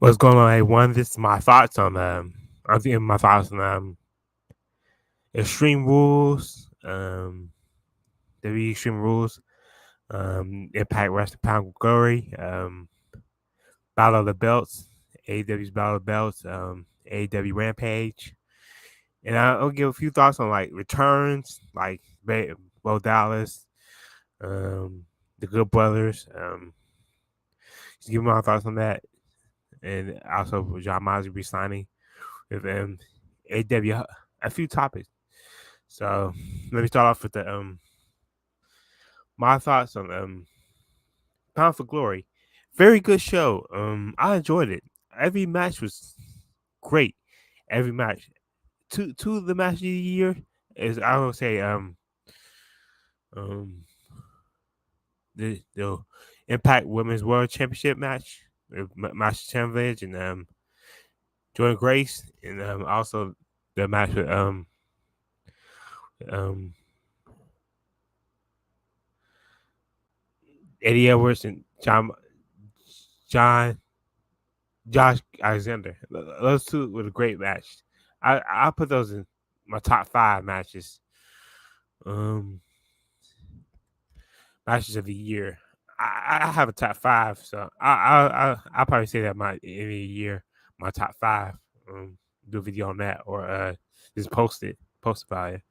What's going on, everyone? This is my thoughts on I'm thinking my thoughts on Extreme Rules, WWE Extreme Rules, Impact Wrestling Pound Glory, Battle of the Belts, AEW's Battle of the Belts, AEW Rampage, and I'll give a few thoughts on like returns, like Bo Dallas, the Good Brothers, just give my thoughts on that, and also John Mosley resigning with AEW, a few topics. So let me start off with the my thoughts on Pound for Glory. Very good show. I enjoyed it. Every match was great. Every match. Two of the matches of the year is, I would say, um the Impact Women's World Championship match, Master Champion and Jordan Grace, and also the match with um Eddie Edwards and John Josh Alexander. Those two were a great match. I put those in my top 5 matches. Matches of the year. I have a top 5, so I'll probably say that my every year my top 5. Do a video on that, or just post about it.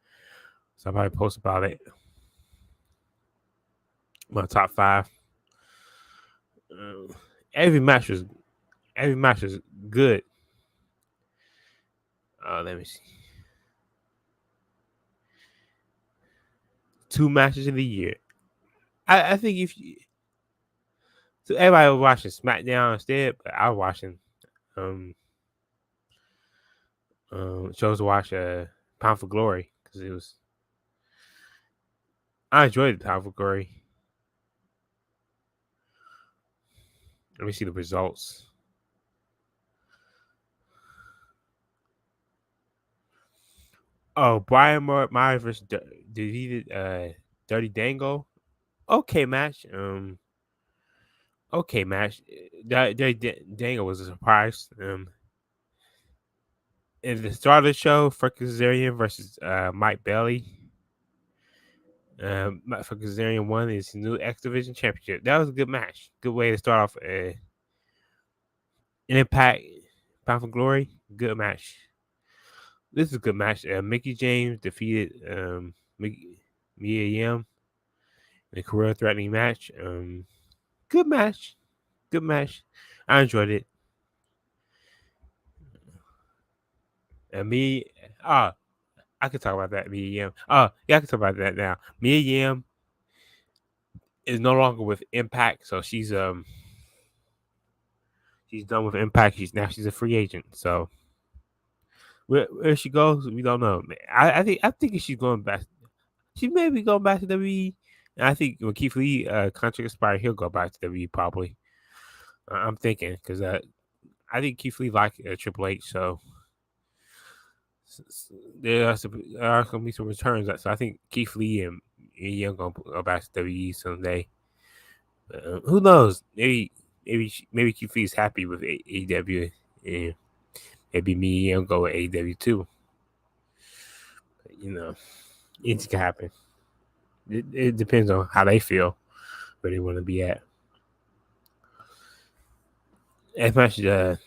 So I'll probably post about it. My top 5. Every match was good. Let me see. 2 matches of the year. I think if you, so everybody was watching SmackDown instead, but I was watching chose to watch Pound for Glory because I enjoyed Pound for Glory. Let me see the results. Oh, Brian Myers versus defeated Dirty Dango. Okay match. Okay match. Dirty Dango was a surprise. In the start of the show, Frank Kazarian versus Mike Bailey. Frank Kazarian won his new X Division Championship. That was a good match. Good way to start off an Impact Pound for Glory. Good match. This is a good match. Mickey James defeated Mia Yim in a career-threatening match. Good match. Good match. I enjoyed it. I could talk about that. Mia Yim. Yeah, I can talk about that now. Mia Yim is no longer with Impact, so she's done with Impact. She's a free agent. So where she goes, we don't know. I think she's going back. She may be going back to WWE. And I think when Keith Lee contract expires, he'll go back to WWE probably. I'm thinking because I think Keith Lee liked Triple H, so there are going to be some returns. So I think Keith Lee and Young going to go back to WWE someday. Who knows? Maybe Keith Lee is happy with AEW, and maybe me and Young go with AEW too. But, anything can happen. It depends on how they feel, where they want to be at. As much as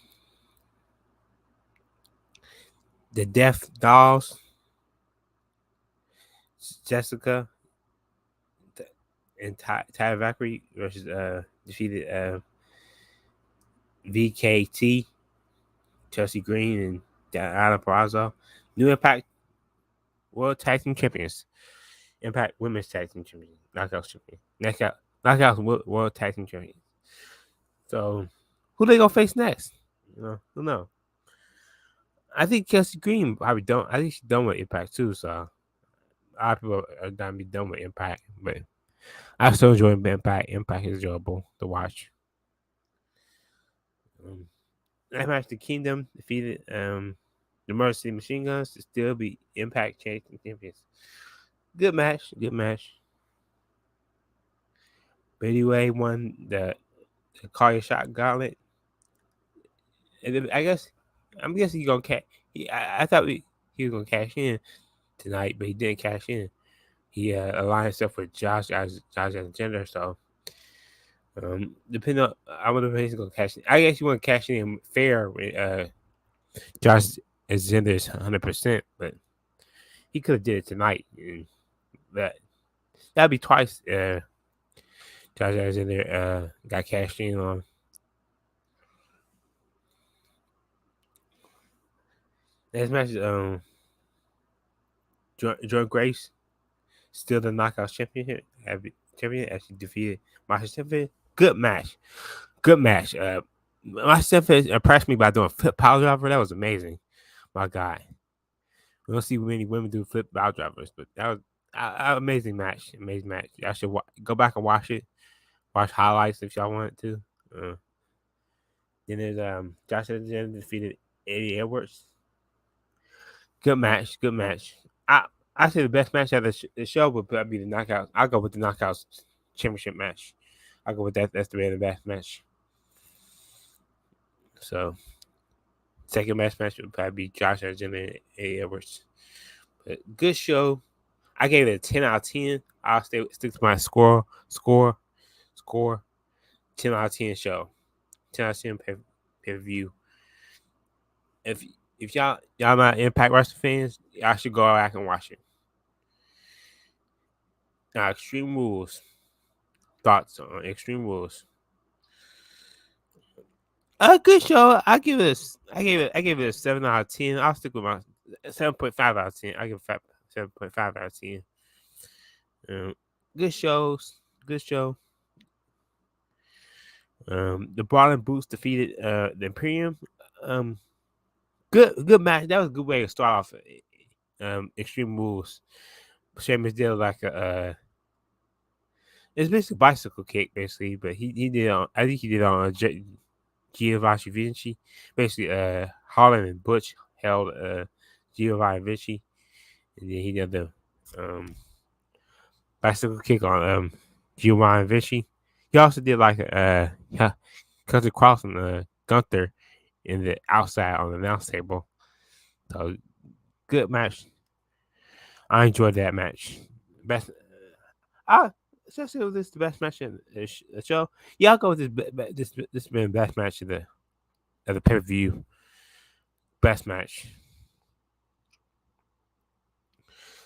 the Death Dolls, Jessica and Ty Valkyrie versus defeated VKT, Chelsea Green, and Diana Purrazzo. New Impact World Tag Team Champions. Impact Women's Tag Team Champions. Knockouts Champions. Knockouts World Tag Team Champions. So, who they gonna face next? Who knows? I think Chelsea Green probably don't. I think she's done with Impact too. So, a lot of people are gonna be done with Impact, but I still enjoy Impact. Impact is enjoyable to watch. That match, the Kingdom defeated the Mercy Machine Guns to still be Impact champions. Good match. But anyway, won the Call Your Shot Gauntlet. And then I'm guessing he's gonna cash. I thought he was gonna cash in tonight, but he didn't cash in. He aligned himself with Josh Alexander. So depending on, I wonder if he's gonna cash in. I guess you want to cash in fair with Josh Alexander's 100%, but he could have did it tonight. And that'd be twice. Josh Alexander got cashed in on. Next match, Jordan Grace, still the Knockouts champion. Actually defeated Masha Stefan. Good match. Good match. Masha Stefan impressed me by doing flip power driver. That was amazing. My God. We don't see many women do flip power drivers, but that was an amazing match. Amazing match. Y'all should go back and watch it. Watch highlights if y'all want to. Then there's Josh Alexander defeated Eddie Edwards. Good match. Good match. I say the best match of the show would probably be the Knockouts. I'll go with the Knockouts championship match. I'll go with that. That's the best match. So, second best match would probably be Josh Alexander and Eddie Edwards. But good show. I gave it a 10 out of 10. I'll stick to my score. 10 out of 10 show. 10 out of 10 pay-per-view. If y'all not Impact Wrestling fans, y'all should go back and watch it. Now, Extreme Rules. Thoughts on Extreme Rules? A good show. I gave it a 7 out of 10. I'll stick with my 7.5 out of 10. I give it 7.5 out of 10. Good shows. Good show. The Brawling Boots defeated the Imperium. Good match. That was a good way to start off. Extreme Rules. Sheamus did like a it's basically a bicycle kick, basically, but he did on. I think he did on Giovanni Vinci. Basically, Holland and Butch held Giovanni Vinci, and then he did the bicycle kick on Giovanni Vinci. He also did like country cross on Gunther in the outside on the announce table. So good match. I enjoyed that match. Best. Especially this the best match in the show. Yeah, I'll go with this been the best match of the pay-per-view. Best match.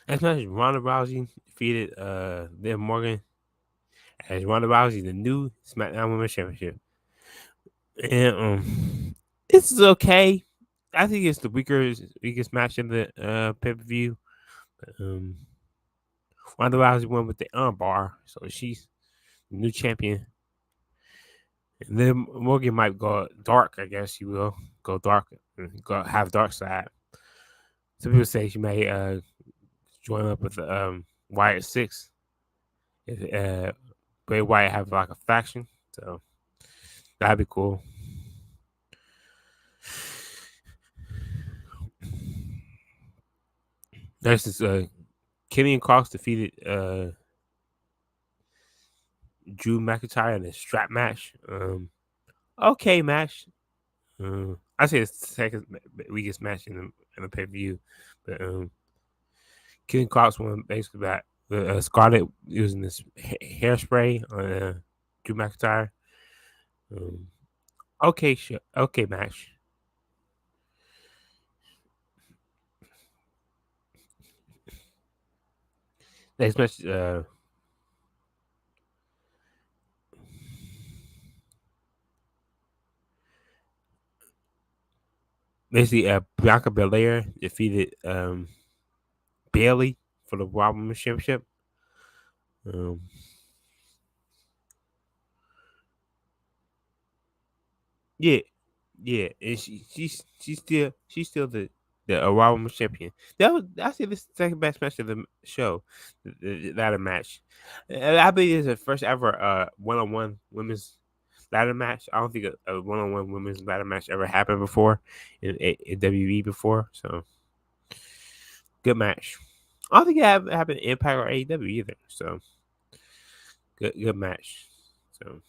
Next match, Ronda Rousey defeated Liv Morgan as Ronda Rousey, the new SmackDown Women's Championship. And this is okay. I think it's the weakest match in the pay-per-view. Ronda Rousey won with the armbar, so she's the new champion. And then Morgan might go dark, I guess she will go dark, have dark side. Some people say she may join up with Wyatt Six. If Bray Wyatt have like a faction, so that'd be cool. Next is Killian Cross defeated Drew McIntyre in a strap match. Okay match. I say it's the second weakest match in the pay-per-view, but Killian Cross won basically about Scarlett using this hairspray on Drew McIntyre. Okay match. Next match, basically, Bianca Belair defeated Bayley for the Raw Women's Championship. Yeah, and she's still the Raw Women's Champion. I say this is the second best match of the show, the ladder match. I believe it's the first ever one-on-one women's ladder match. I don't think a one-on-one women's ladder match ever happened before in WWE before. So good match. I don't think it happened in Impact or AEW either. So good match. So.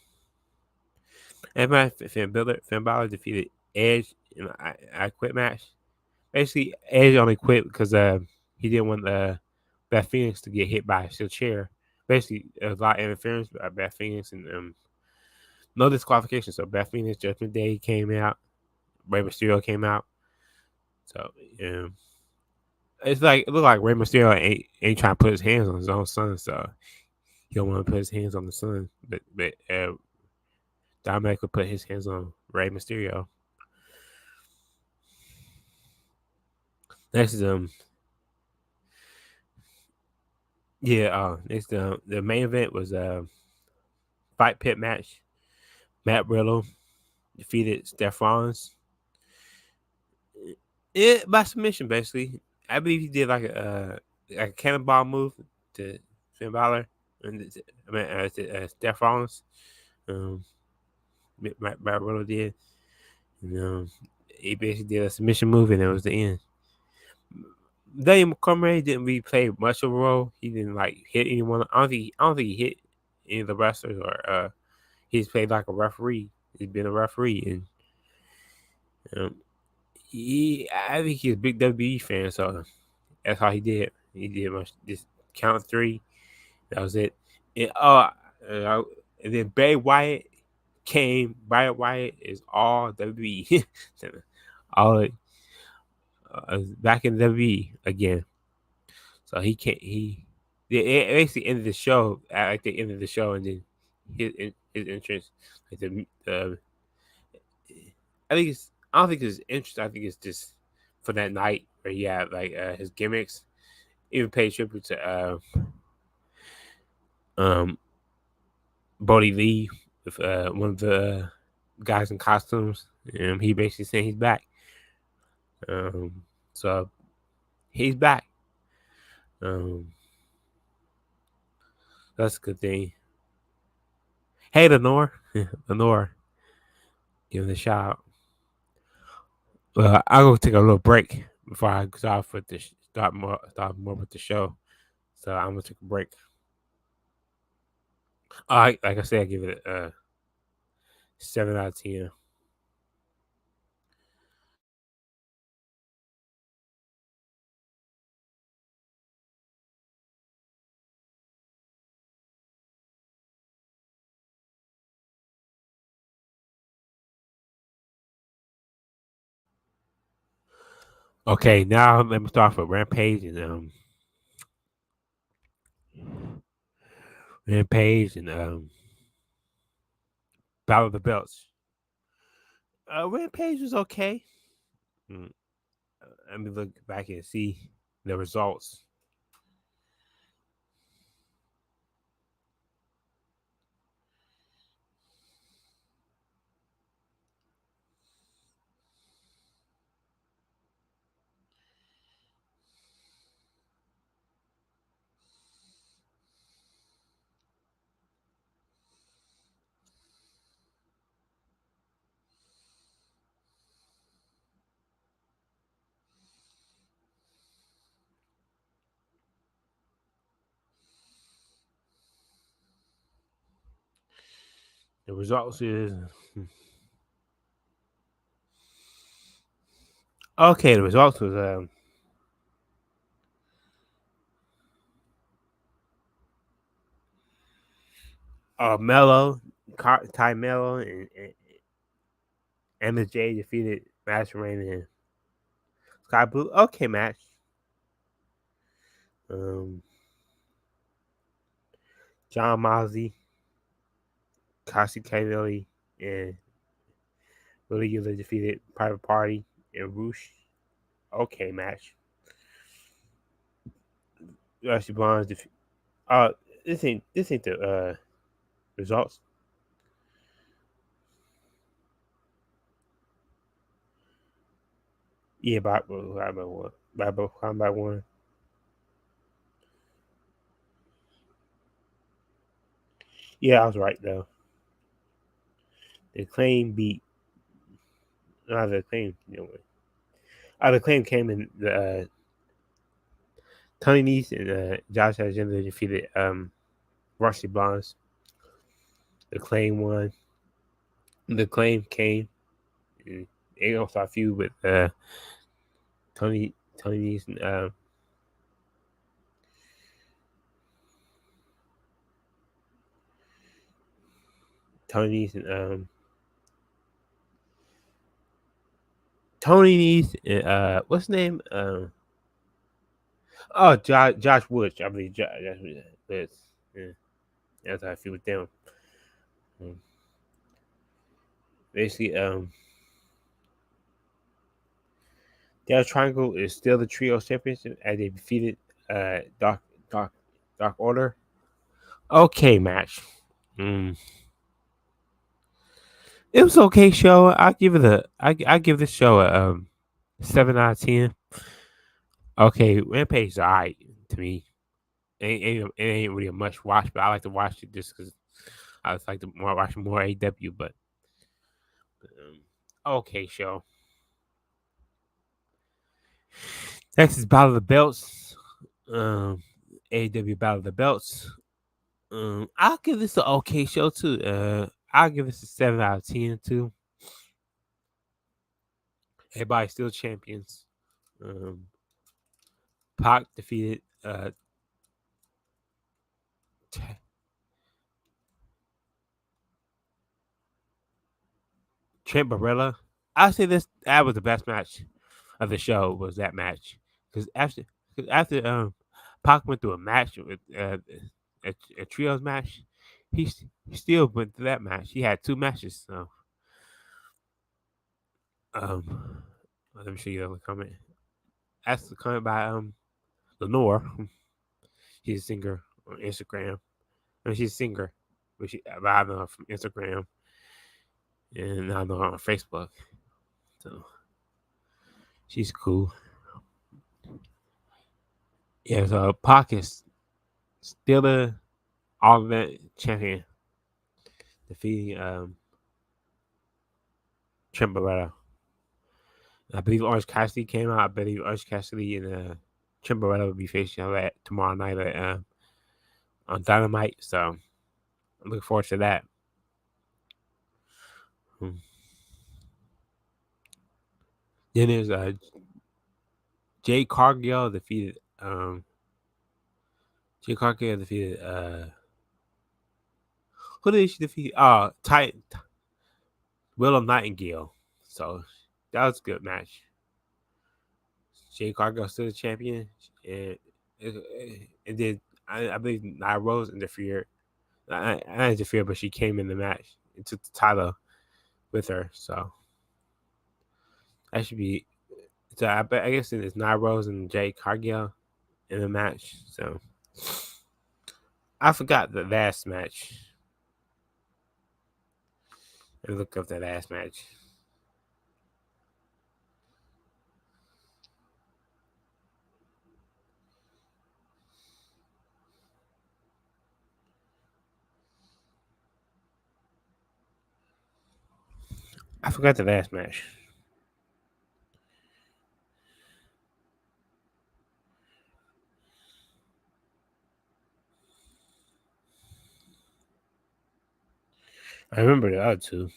And Finn Balor defeated Edge in I quit match. Basically, Edge only quit because he didn't want Beth Phoenix to get hit by a steel chair. Basically, there was a lot of interference by Beth Phoenix and no disqualification. So Beth Phoenix, Judgment Day came out, Rey Mysterio came out. So it's like it looked like Rey Mysterio ain't trying to put his hands on his own son. So he don't want to put his hands on the son, but Dominic would put his hands on Rey Mysterio. Next is next the main event was fight pit match. Matt Riddle defeated Seth Rollins. By submission, basically. I believe he did like a cannonball move to Finn Balor, and Seth Rollins. Um, Matt Riddle did. And, he basically did a submission move, and it was the end. Daniel Montgomery didn't really play much of a role. He didn't like hit anyone. I don't think he hit any of the wrestlers, or he's played like a referee. He's been a referee, and I think he's a big WWE fan, so that's how he did. He did much just count three. That was it. And and then Bray Wyatt came. Bray Wyatt is all WWE. all back in WWE again. So he can't. It basically ended the show at like the end of the show, and then his entrance. Like I think it's. I don't think it's interest. I think it's just for that night where he had like his gimmicks. Even paid tribute to Bodie Lee with one of the guys in costumes. He basically saying he's back. So he's back. That's a good thing. Hey, Lenore. Lenore. Give it a shout. Well, I'll go take a little break before I start more with the show. So I'm gonna take a break. Like I said, I give it a 7 out of 10. Okay, now let me start with Rampage and Battle of the Belts. Rampage was okay. Mm, Let me look back and see the results. The results is okay. The results was Mello, Ty Mello, and MSJ defeated Master Rain and Sky Blue. Okay, match. Um, John Mosley, Kasi Kennedy, and Willie Euler defeated Private Party and Roosh. Okay, match. Rusty Bonds defeat. This ain't the results. Yeah, by one. By one. Yeah, I was right though. The claim beat. Not the claim. The claim came in the Tony Nese and Josh Alexander defeated Rusty Bonds. The claim won. The claim came. And They also a feud with Tony Neeson. Tony Neeson. Tony Neeson. What's his name? Oh, Josh Woods. I believe Josh Woods. Yeah, that's how I feel with them. Basically, Death Triangle is still the trio championship as they defeated Dark Dark Dark Order. Okay, match. It was okay show. I give it I give this show a 7 out of 10. Okay, Rampage is alright to me. It ain't really a much watch, but I like to watch it just because I just like to watch more AW. But okay show. Next is Battle of the Belts. AW Battle of the Belts. I'll give this an okay show too. I'll give this a 7 out of 10 too. Everybody's still champions. Pac defeated Trent Barella. I say that was the best match of the show. Was that match because after Pac went through a match with a trios match, he still went through that match. He had 2 matches. So let me show you the comment. That's the comment by Lenore. She's a singer on Instagram. I mean, she's a singer, but I know her from Instagram, and I know her on Facebook. So she's cool. Yeah, so Pac is still the All-Event champion, defeating Trent Barretta. I believe Orange Cassidy came out. I believe Orange Cassidy and Trent Barretta will be facing that tomorrow night on Dynamite. So I'm looking forward to that. Then there's Jay Cargill defeated who did she defeat? Willow Nightingale. So that was a good match. Jay Cargill still the champion, and then I believe Nia Rose interfered. Not interfered, but she came in the match and took the title with her. So that should be. So I guess it's Nia Rose and Jay Cargill in the match. So I forgot the last match. Let me look up that last match. I forgot the last match. I remember the other two.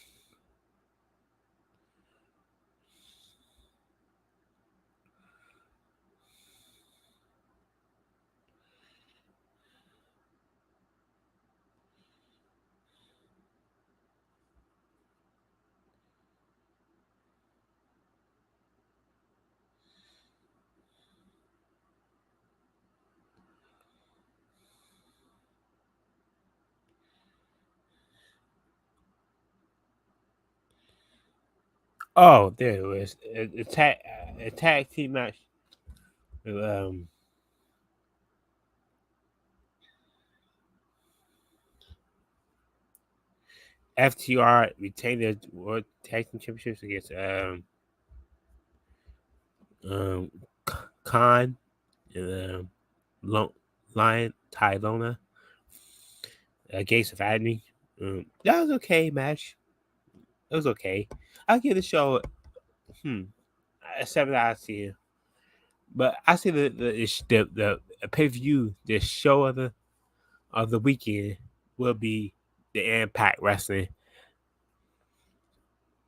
Oh, there it was. A tag team match. FTR retained their World Tag Team Championships against Khan and Lion Tylona against Academy. That was okay match. It was okay. I'll give the show a 7 out of 10. But I say the pay per view, the show of the weekend will be the Impact Wrestling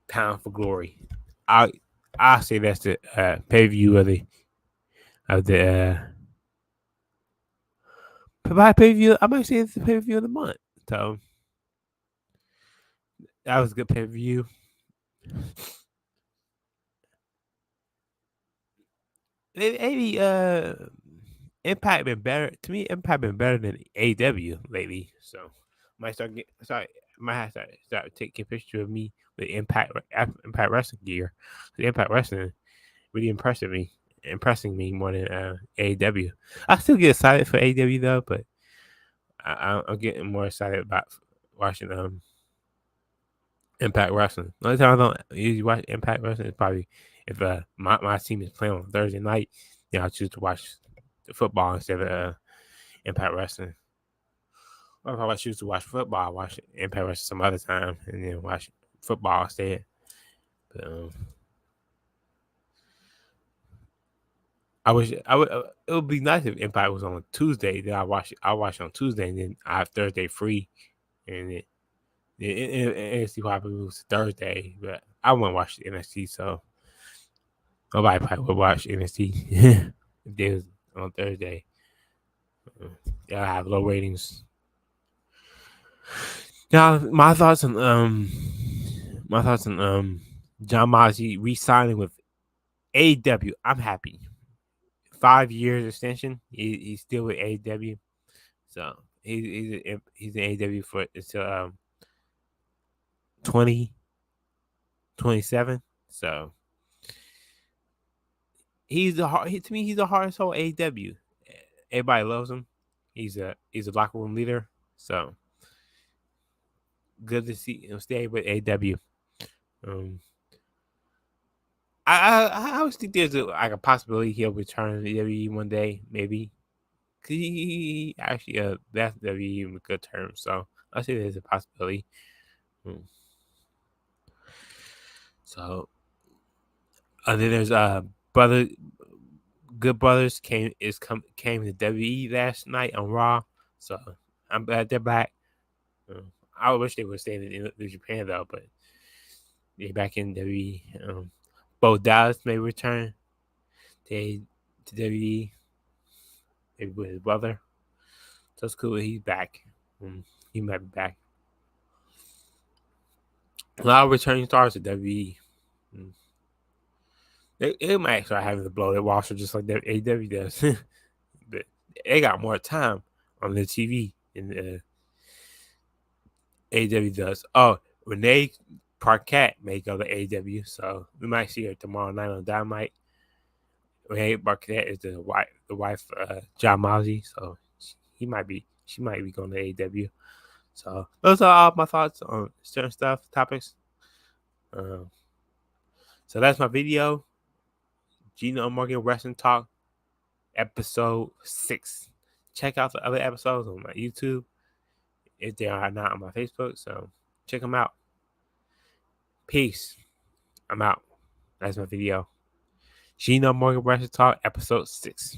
Pound for Glory. I'll say that's the pay view of the pay view. I might say it's the pay view of the month. So that was a good pay view. Maybe Impact been better to me. Impact been better than AW lately. So might might have to start taking a picture of me with Impact Wrestling gear. The Impact Wrestling really impressing me more than AEW. I still get excited for AEW though, but I'm getting more excited about watching Impact Wrestling. The only time I don't usually watch Impact Wrestling is probably if my team is playing on Thursday night. I choose to watch the football instead of Impact Wrestling. Or if I choose to watch football, I watch Impact Wrestling some other time and then watch football instead. But, I wish I would. It would be nice if Impact was on Tuesday. Then I watch on Tuesday, and then I have Thursday free, and then NXT probably moves to Thursday. But I wouldn't watch the NXT, so nobody probably would watch NXT if they was on Thursday. They'll have low ratings. Now, my thoughts on John Moxley re-signing with AEW. I'm happy. 5 years extension. He's still with AEW. So he's in AEW for until 2027. So to me he's the heart and soul of AEW. Everybody loves him. He's a locker room leader. So good to see him stay with AEW. I always think there's a possibility he'll return to WWE one day, maybe. Cause he actually left WWE in good terms, so I say there's a possibility. So, and then there's Good Brothers came to WWE last night on Raw, so I'm glad they're back. I wish they would stay in Japan though, but they're back in WWE. Bo Dallas may return to WWE, maybe with his brother. So it's cool. He's back. He might be back. A lot of returning stars to WWE. They might start having to blow their washer just like AEW does. But they got more time on their TV than AEW does. Oh, Renee Parquette may go to AEW, so we might see her tomorrow night on Dynamite. Renee Parquette is the wife John Moxley, so she might be going to AEW. So those are all my thoughts on certain topics. So that's my video. Geno Morgan Wrestling Talk, episode 6. Check out the other episodes on my YouTube if they are not on my Facebook. So check them out. Peace. I'm out. That's my video. Geno Morgan Wrestling Talk, episode 6.